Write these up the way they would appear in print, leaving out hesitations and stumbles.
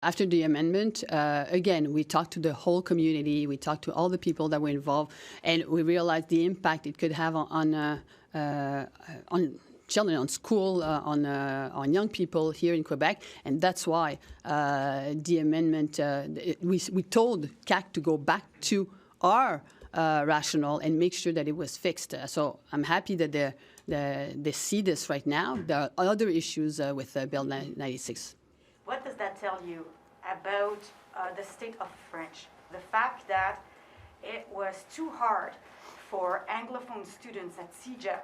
After the amendment, again, we talked to the whole community, we talked to all the people that were involved, and we realized the impact it could have on children, on school, on young people here in Quebec, and that's why the amendment, we told CAQ to go back to our rationale and make sure that it was fixed. So I'm happy that they see this right now. There are other issues with Bill 96. What does that tell you about the state of French? The fact that it was too hard for Anglophone students at CEGEP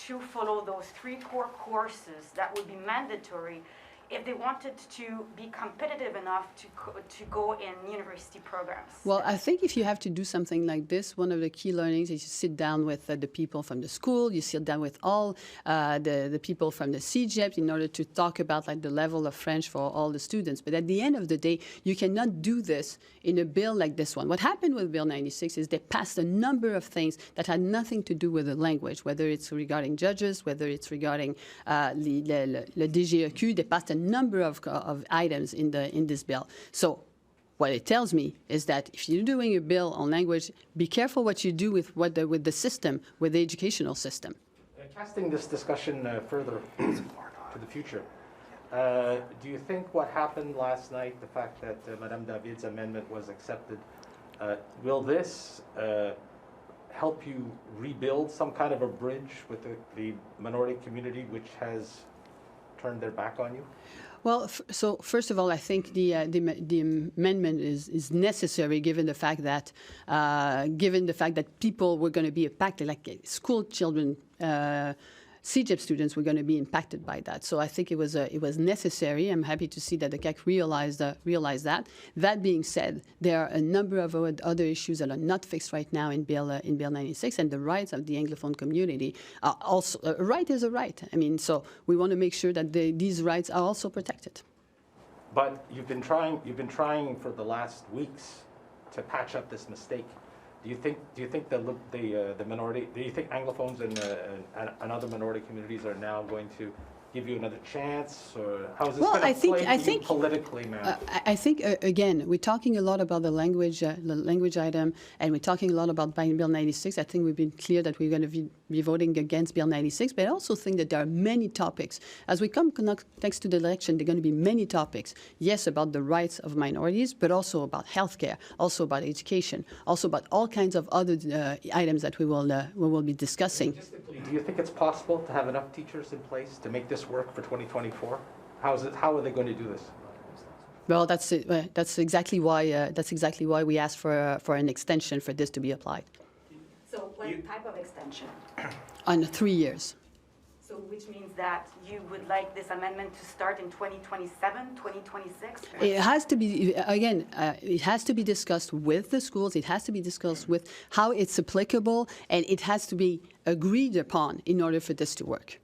to follow those 3 core courses that would be mandatory if they wanted to be competitive enough to go in university programs. Well, I think if you have to do something like this, one of the key learnings is you sit down with the people from the school, you sit down with all the people from the CEGEP in order to talk about like the level of French for all the students. But at the end of the day, you cannot do this in a bill like this one. What happened with Bill 96 is they passed a number of things that had nothing to do with the language, whether it's regarding judges, whether it's regarding le DGEQ. They passed a number of items in this bill. So what it tells me is that if you're doing a bill on language, be careful what you do with the system, with the educational system. Casting this discussion further to the future, do you think what happened last night, the fact that Madame David's amendment was accepted, will this help you rebuild some kind of a bridge with the minority community which has turned their back on you? Well, so first of all, I think the amendment is necessary given the fact that people were going to be impacted, like school children. CEGEP students were going to be impacted by that. So I think it was necessary. I'm happy to see that the CAQ realized that. That being said, there are a number of other issues that are not fixed right now in Bill 96, and the rights of the Anglophone community are also, a right is a right. I mean, so we want to make sure that these rights are also protected. But you've been trying for the last weeks to patch up this mistake. Do you think the minority? Do you think Anglophones and other minority communities are now going to give you another chance, or how is this going to play politically, ma'am? I think again, we're talking a lot about the language item, and we're talking a lot about Bill 96. I think we've been clear that we're going to be voting against Bill 96, but I also think that there are many topics. As we come next to the election, there are going to be many topics. Yes, about the rights of minorities, but also about healthcare, also about education, also about all kinds of other items that we will be discussing. Logistically, do you think it's possible to have enough teachers in place to make this work for 2024? How are they going to do this? Well, that's exactly why we asked for an extension for this to be applied. So what type of extension? On 3 years. So which means that you would like this amendment to start in 2027, 2026? It has to be, again, it has to be discussed with the schools. It has to be discussed with how it's applicable, and it has to be agreed upon in order for this to work.